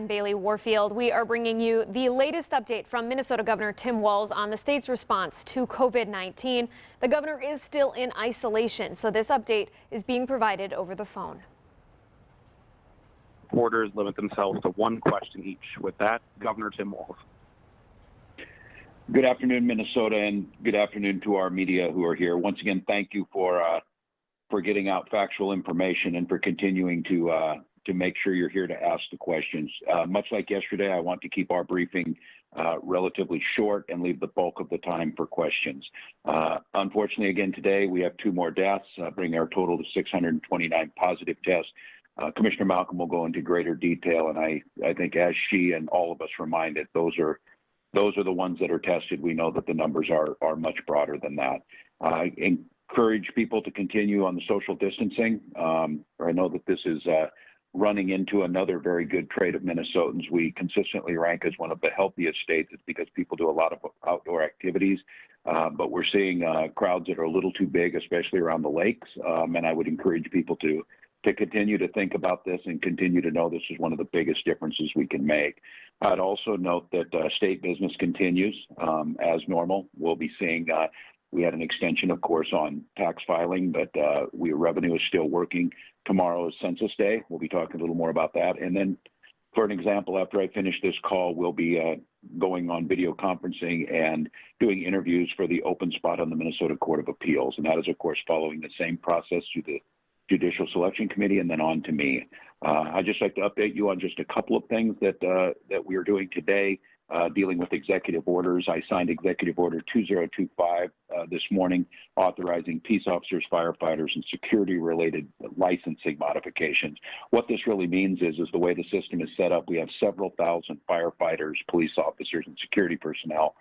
Bailey Warfield. We are bringing you the latest update from Minnesota Governor Tim Walz on the state's response to COVID-19. The governor is still in isolation, so this update is being provided over the phone. Reporters limit themselves to one question each. With that, Governor Tim Walz. Good afternoon, Minnesota, and good afternoon to our media who are here. Once again, thank you for getting out factual information and for continuing to make sure you're here to ask the questions. Much like yesterday, I want to keep our briefing relatively short and leave the bulk of the time for questions. Unfortunately, again today, we have 2 more deaths, bringing our total to 629 positive tests. Commissioner Malcolm will go into greater detail, and I think as she and all of us reminded, those are the ones that are tested. We know that the numbers are much broader than that. I encourage people to continue on the social distancing. I know that this is running into another very good trait of Minnesotans. We consistently rank as one of the healthiest states. It's because people do a lot of outdoor activities, but we're seeing crowds that are a little too big, especially around the lakes. And I would encourage people to continue to think about this and continue to know this is one of the biggest differences we can make. I'd also note that state business continues as normal. We'll be seeing, we had an extension, of course, on tax filing, but revenue is still working. Tomorrow is Census Day. We'll be talking a little more about that. And then, for an example, after I finish this call, we'll be going on video conferencing and doing interviews for the open spot on the Minnesota Court of Appeals. And that is, of course, following the same process through the Judicial Selection Committee and then on to me. I'd just like to update you on just a couple of things that we are doing today, dealing with executive orders. I signed Executive Order 2025 this morning, authorizing peace officers, firefighters, and security-related licensing modifications. What this really means is the way the system is set up, we have several thousand firefighters, police officers, and security personnel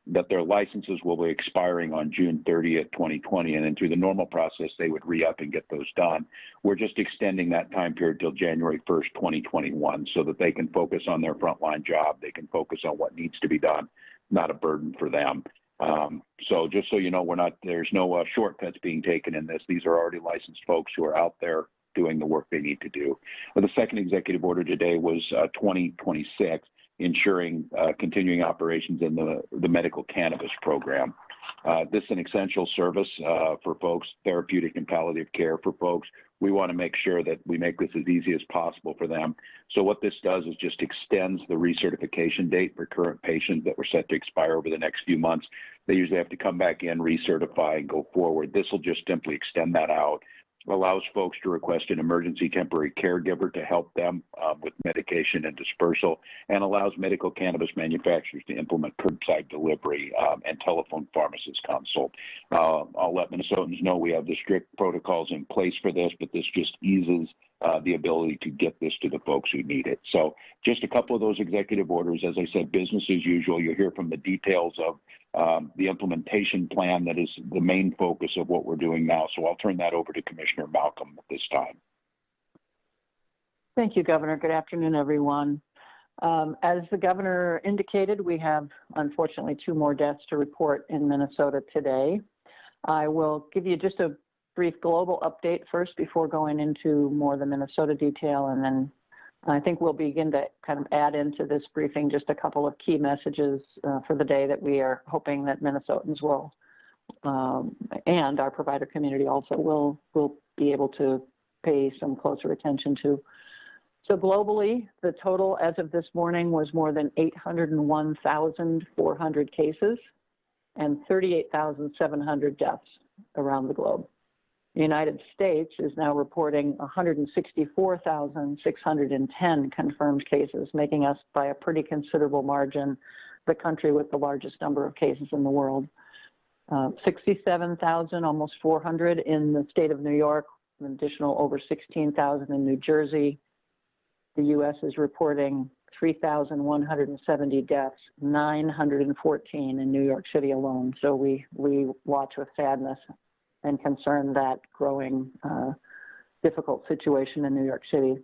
that their licenses will be expiring on June 30th, 2020, and then through the normal process, they would re-up and get those done. We're just extending that time period till January 1st, 2021, so that they can focus on their frontline job. They can focus on what needs to be done, not a burden for them. So just so you know, there's no shortcuts being taken in this. These are already licensed folks who are out there doing the work they need to do. The second executive order today was 2026. Ensuring continuing operations in the medical cannabis program. This is an essential service for folks, therapeutic and palliative care for folks. We want to make sure that we make this as easy as possible for them. So what this does is just extends the recertification date for current patients that were set to expire over the next few months. They usually have to come back in, recertify, and go forward. This will just simply extend that out. Allows folks to request an emergency temporary caregiver to help them with medication and dispersal, and allows medical cannabis manufacturers to implement curbside delivery and telephone pharmacist consult. I'll let Minnesotans know we have the strict protocols in place for this, but this just eases the ability to get this to the folks who need it. So just a couple of those executive orders. As I said, business as usual. You'll hear from the details of the implementation plan that is the main focus of what we're doing now. So I'll turn that over to Commissioner Malcolm at this time. Thank you, Governor. Good afternoon, everyone. As the governor indicated, we have unfortunately 2 more deaths to report in Minnesota today. I will give you just a brief global update first before going into more of the Minnesota detail, and then I think we'll begin to kind of add into this briefing just a couple of key messages for the day that we are hoping that Minnesotans will, and our provider community also will be able to pay some closer attention to. So globally, the total as of this morning was more than 801,400 cases and 38,700 deaths around the globe. The United States is now reporting 164,610 confirmed cases, making us, by a pretty considerable margin, the country with the largest number of cases in the world. 67,000, almost 400 in the state of New York, an additional over 16,000 in New Jersey. The U.S. is reporting 3,170 deaths, 914 in New York City alone. So we watch with sadness and concern that growing difficult situation in New York City.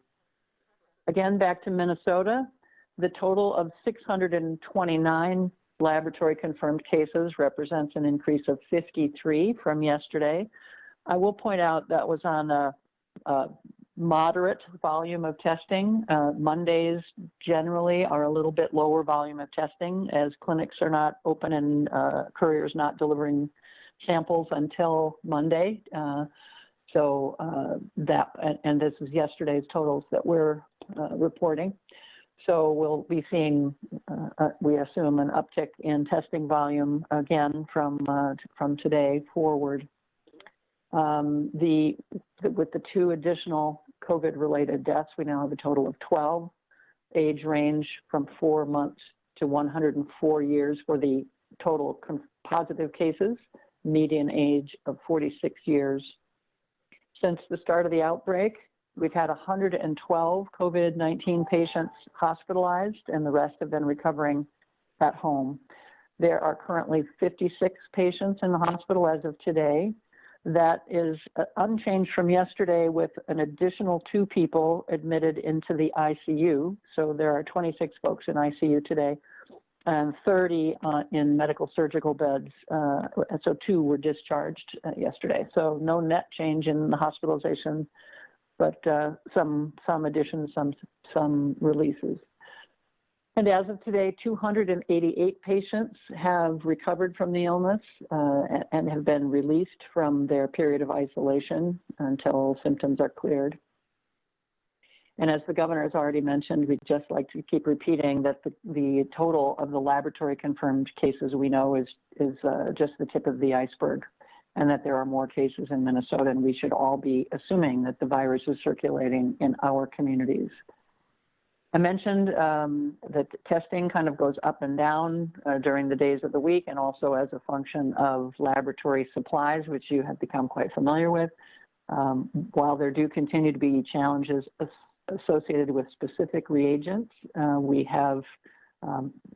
Again, back to Minnesota, the total of 629 laboratory confirmed cases represents an increase of 53 from yesterday. I will point out that was on a moderate volume of testing. Mondays generally are a little bit lower volume of testing as clinics are not open and couriers not delivering samples until Monday. And this is yesterday's totals that we're reporting. So we'll be seeing, we assume, an uptick in testing volume again from today forward. With the 2 additional COVID-related deaths, we now have a total of 12. Age range from 4 months to 104 years for the total positive cases, median age of 46 years. Since the start of the outbreak, we've had 112 COVID-19 patients hospitalized, and the rest have been recovering at home. There are currently 56 patients in the hospital as of today. That is unchanged from yesterday, with an additional 2 people admitted into the ICU. So there are 26 folks in ICU today and 30 in medical surgical beds. So 2 were discharged yesterday. So no net change in the hospitalization, but some additions, some releases. And as of today, 288 patients have recovered from the illness and have been released from their period of isolation until symptoms are cleared. And as the governor has already mentioned, we'd just like to keep repeating that the total of the laboratory confirmed cases we know is just the tip of the iceberg, and that there are more cases in Minnesota, and we should all be assuming that the virus is circulating in our communities. I mentioned that testing kind of goes up and down during the days of the week, and also as a function of laboratory supplies, which you have become quite familiar with. While there do continue to be challenges associated with specific reagents, we have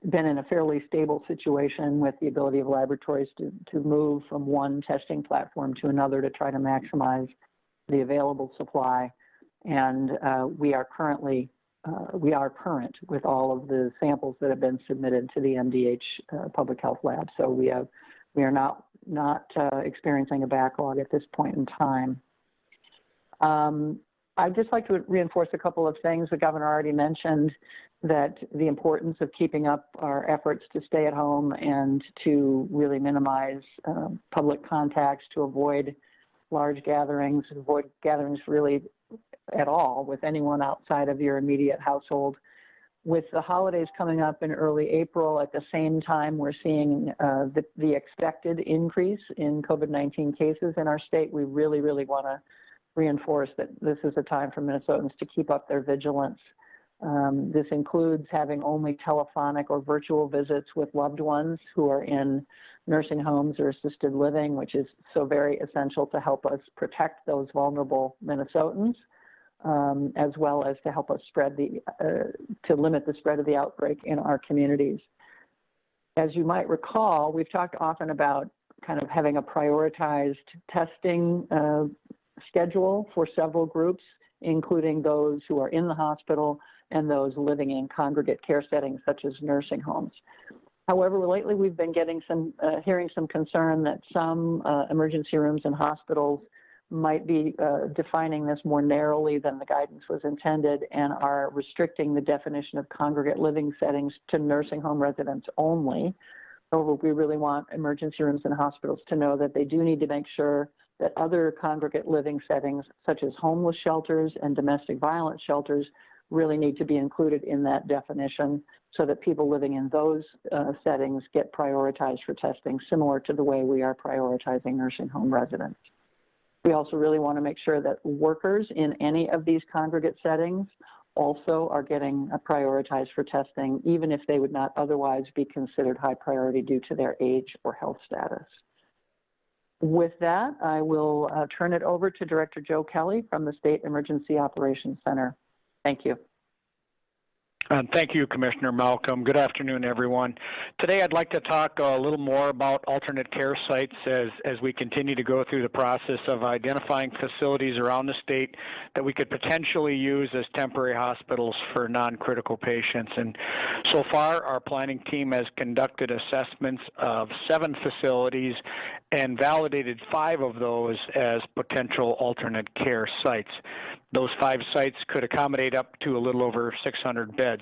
been in a fairly stable situation with the ability of laboratories to move from one testing platform to another to try to maximize the available supply. And we are current with all of the samples that have been submitted to the MDH Public Health Lab. So we are not experiencing a backlog at this point in time. I'd just like to reinforce a couple of things. The governor already mentioned that the importance of keeping up our efforts to stay at home and to really minimize public contacts, to avoid large gatherings, avoid gatherings really at all with anyone outside of your immediate household. With the holidays coming up in early April, at the same time, we're seeing the expected increase in COVID-19 cases in our state. We really, really want to reinforce that this is a time for Minnesotans to keep up their vigilance. This includes having only telephonic or virtual visits with loved ones who are in nursing homes or assisted living, which is so very essential to help us protect those vulnerable Minnesotans, as well as to help us to limit the spread of the outbreak in our communities. As you might recall, we've talked often about kind of having a prioritized testing schedule for several groups, including those who are in the hospital and those living in congregate care settings such as nursing homes. However, lately we've been getting hearing some concern that some emergency rooms and hospitals might be defining this more narrowly than the guidance was intended and are restricting the definition of congregate living settings to nursing home residents only. However, we really want emergency rooms and hospitals to know that they do need to make sure that other congregate living settings, such as homeless shelters and domestic violence shelters, really need to be included in that definition so that people living in those settings get prioritized for testing, similar to the way we are prioritizing nursing home residents. We also really want to make sure that workers in any of these congregate settings also are getting prioritized for testing, even if they would not otherwise be considered high priority due to their age or health status. With that, I will turn it over to Director Joe Kelly from the State Emergency Operations Center. Thank you. Thank you, Commissioner Malcolm. Good afternoon, everyone. Today, I'd like to talk a little more about alternate care sites as we continue to go through the process of identifying facilities around the state that we could potentially use as temporary hospitals for non-critical patients. And so far, our planning team has conducted assessments of 7 facilities and validated 5 of those as potential alternate care sites. Those 5 sites could accommodate up to a little over 600 beds.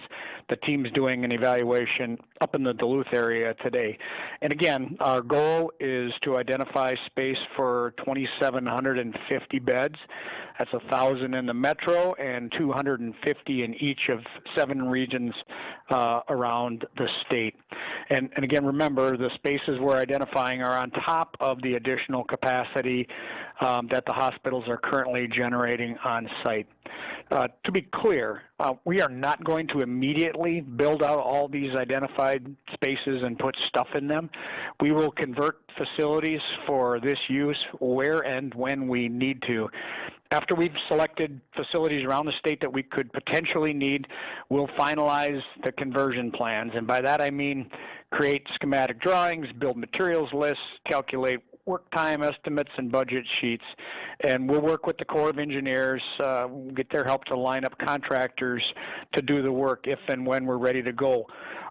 The team's doing an evaluation up in the Duluth area today. And again, our goal is to identify space for 2,750 beds. That's 1,000 in the metro and 250 in each of 7 regions around the state. And again, remember, the spaces we're identifying are on top of the additional capacity that the hospitals are currently generating on site. To be clear, we are not going to immediately build out all these identified spaces and put stuff in them. We will convert facilities for this use where and when we need to. After we've selected facilities around the state that we could potentially need, we'll finalize the conversion plans. And by that I mean create schematic drawings, build materials lists, calculate work time estimates and budget sheets. And we'll work with the Corps of Engineers, get their help to line up contractors to do the work if and when we're ready to go.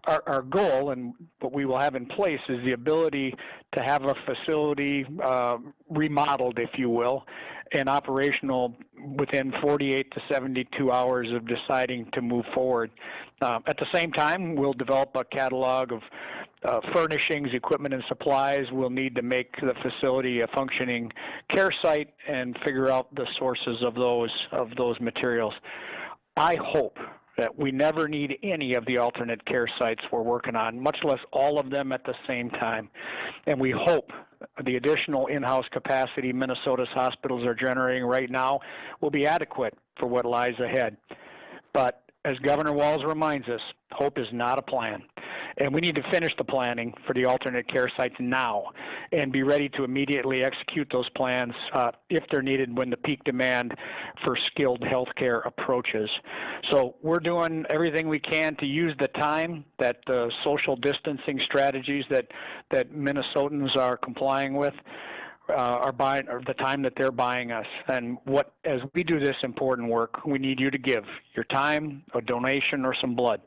Our goal, and what we will have in place, is the ability to have a facility remodeled, if you will, and operational within 48 to 72 hours of deciding to move forward. At the same time, we'll develop a catalog of furnishings, equipment, and supplies we'll need to make the facility a functioning care site and figure out the sources of those materials. I hope that we never need any of the alternate care sites we're working on, much less all of them at the same time. And we hope the additional in-house capacity Minnesota's hospitals are generating right now will be adequate for what lies ahead. But as Governor Walz reminds us, hope is not a plan. And we need to finish the planning for the alternate care sites now and be ready to immediately execute those plans if they're needed when the peak demand for skilled healthcare approaches. So we're doing everything we can to use the time that the social distancing strategies that Minnesotans are complying with are buying, or the time that they're buying us. And as we do this important work, we need you to give your time, a donation, or some blood.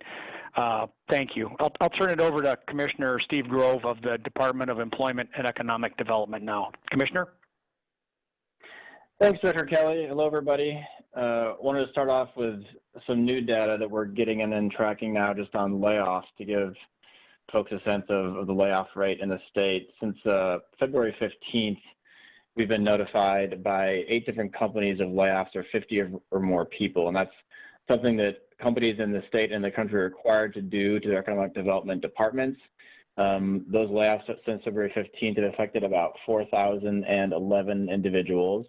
Thank you. I'll turn it over to Commissioner Steve Grove of the Department of Employment and Economic Development now. Commissioner? Thanks, Director Kelly. Hello, everybody. Wanted to start off with some new data that we're getting in and tracking now just on layoffs to give folks a sense of the layoff rate in the state. Since February 15th, we've been notified by 8 different companies of layoffs or 50 or more people, and that's something that companies in the state and the country are required to do to their economic development departments. Those layoffs since February 15th have affected about 4,011 individuals.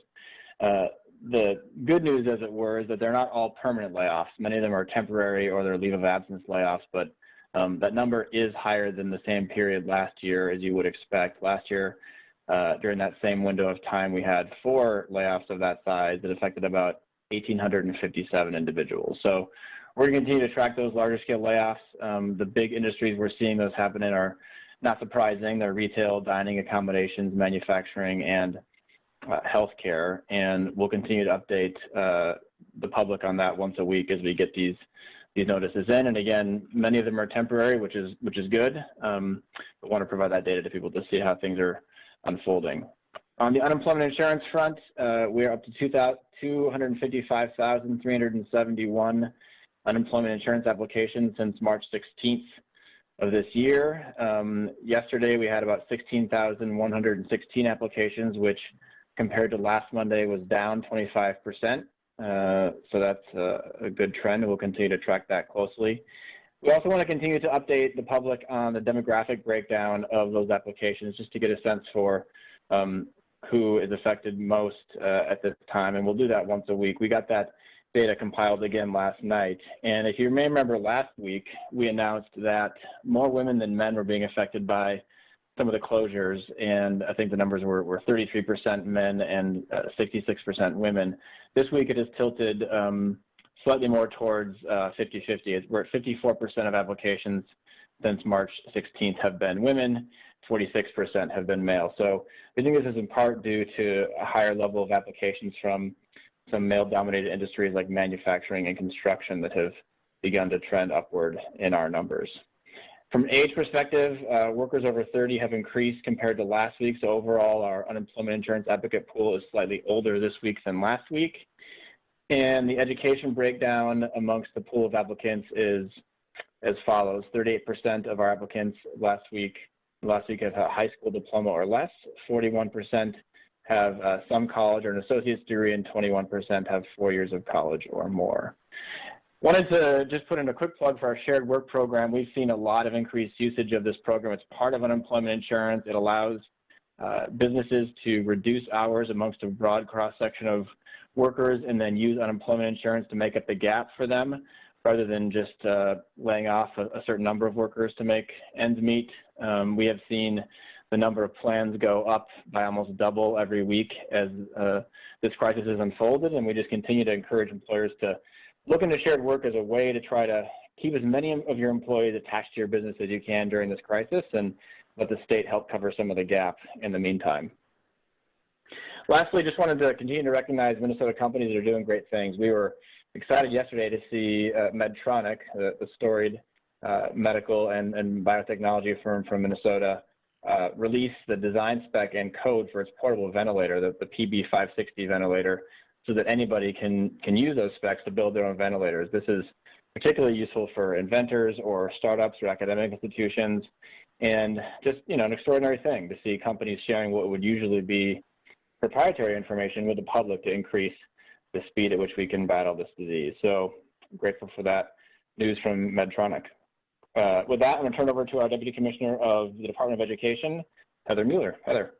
The good news, as it were, is that they're not all permanent layoffs. Many of them are temporary or they're leave of absence layoffs, but that number is higher than the same period last year, as you would expect. Last year, during that same window of time, we had 4 layoffs of that size that affected about 1,857 individuals. So we're going to continue to track those larger scale layoffs. The big industries we're seeing those happen in are not surprising. They're retail, dining, accommodations, manufacturing, and healthcare. And we'll continue to update the public on that once a week as we get these notices in. And again, many of them are temporary, which is good. But want to provide that data to people to see how things are unfolding. On the unemployment insurance front, we are up to 255,371 unemployment insurance applications since March 16th of this year. Yesterday, we had about 16,116 applications, which compared to last Monday was down 25%. So that's a good trend, and we'll continue to track that closely. We also want to continue to update the public on the demographic breakdown of those applications, just to get a sense for who is affected most at this time, and we'll do that once a week. We got that data compiled again last night, and if you may remember last week, we announced that more women than men were being affected by some of the closures, and I think the numbers were 33% men and 66% women. This week it has tilted slightly more towards 50-50. We're at 54% of applications since March 16th have been women, 46% have been male. So we think this is in part due to a higher level of applications from some male-dominated industries like manufacturing and construction that have begun to trend upward in our numbers. From an age perspective, workers over 30 have increased compared to last week. So overall, our unemployment insurance advocate pool is slightly older this week than last week. And the education breakdown amongst the pool of applicants is as follows. 38% of our applicants last week have a high school diploma or less, 41% have some college or an associate's degree, and 21% have 4 years of college or more. Wanted to just put in a quick plug for our shared work program. We've seen a lot of increased usage of this program. It's part of unemployment insurance. It allows businesses to reduce hours amongst a broad cross-section of workers and then use unemployment insurance to make up the gap for them rather than just laying off a certain number of workers to make ends meet. We have seen the number of plans go up by almost double every week as this crisis has unfolded, and we just continue to encourage employers to look into shared work as a way to try to keep as many of your employees attached to your business as you can during this crisis, and let the state help cover some of the gap in the meantime. Lastly, just wanted to continue to recognize Minnesota companies that are doing great things. We were excited yesterday to see Medtronic, the storied medical and biotechnology firm from Minnesota, release the design spec and code for its portable ventilator, the PB560 ventilator, so that anybody can use those specs to build their own ventilators. This is particularly useful for inventors or startups or academic institutions, and just an extraordinary thing to see companies sharing what would usually be proprietary information with the public to increase the speed at which we can battle this disease. So I'm grateful for that news from Medtronic. With that, I'm going to turn over to our Deputy Commissioner of the Department of Education, Heather Mueller. Heather.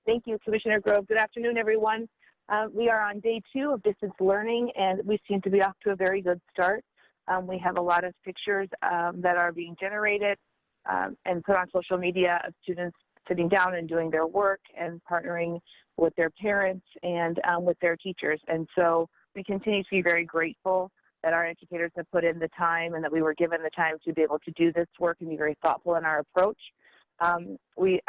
Thank you, Commissioner Grove. Good afternoon, everyone. We are on day 2 of distance learning, and we seem to be off to a very good start. We have a lot of pictures that are being generated and put on social media of students sitting down and doing their work and partnering with their parents and with their teachers. And so we continue to be very grateful that our educators have put in the time and that we were given the time to be able to do this work and be very thoughtful in our approach. We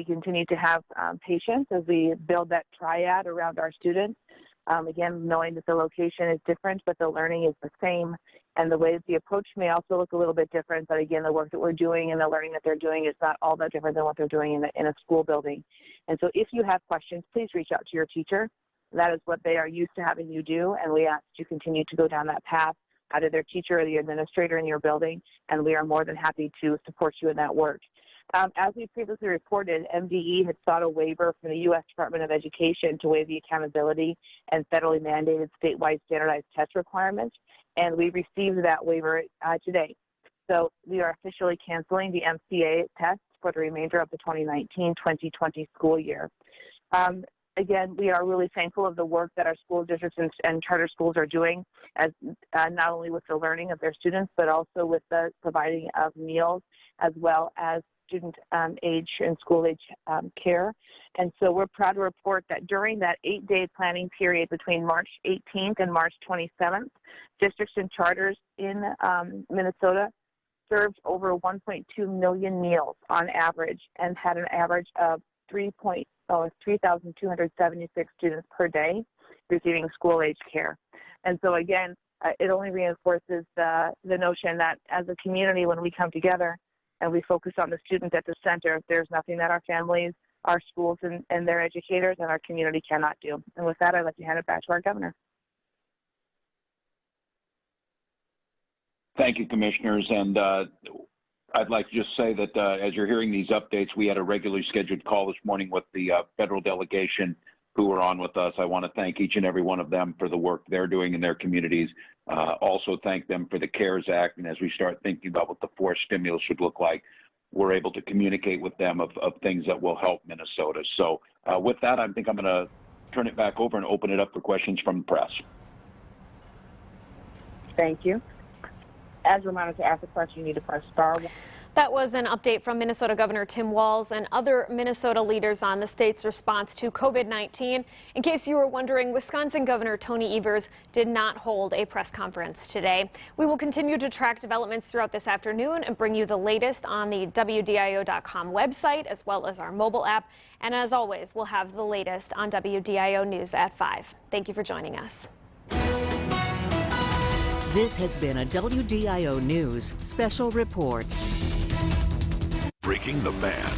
continue to have patience as we build that triad around our students. Again, knowing that the location is different, but the learning is the same. And the ways the approach may also look a little bit different, but again, the work that we're doing and the learning that they're doing is not all that different than what they're doing in a school building. And so if you have questions, please reach out to your teacher. That is what they are used to having you do, and we ask you continue to go down that path, either their teacher or the administrator in your building, and we are more than happy to support you in that work. As we previously reported, MDE had sought a waiver from the U.S. Department of Education to waive the accountability and federally mandated statewide standardized test requirements, and we received that waiver today. So we are officially canceling the MCA tests for the remainder of the 2019-2020 school year. Again, we are really thankful of the work that our school districts and charter schools are doing, as not only with the learning of their students, but also with the providing of meals, as well as student age and school age care. And so we're proud to report that during that 8-day planning period between March 18th and March 27th, districts and charters in Minnesota served over 1.2 million meals on average and had an average of 3,276 students per day receiving school-age care. And so again, it only reinforces the notion that as a community, when we come together and we focus on the student at the center, there's nothing that our families, our schools, and their educators and our community cannot do. And with that, I'd like to hand it back to our governor. Thank you, commissioners. And I'd like to just say that as you're hearing these updates, we had a regularly scheduled call this morning with the federal delegation who are on with us. I want to thank each and every one of them for the work they're doing in their communities. Also thank them for the CARES Act. And as we start thinking about what the forced stimulus should look like, we're able to communicate with them of things that will help Minnesota. So with that, I think I'm going to turn it back over and open it up for questions from the press. Thank you. As a reminder, to ask a question, you need to press star 1. That was an update from Minnesota Governor Tim Walz and other Minnesota leaders on the state's response to COVID-19. In case you were wondering, Wisconsin Governor Tony Evers did not hold a press conference today. We will continue to track developments throughout this afternoon and bring you the latest on the WDIO.com website as well as our mobile app. And as always, we'll have the latest on WDIO News at 5. Thank you for joining us. This has been a WDIO News special report. Breaking the ban.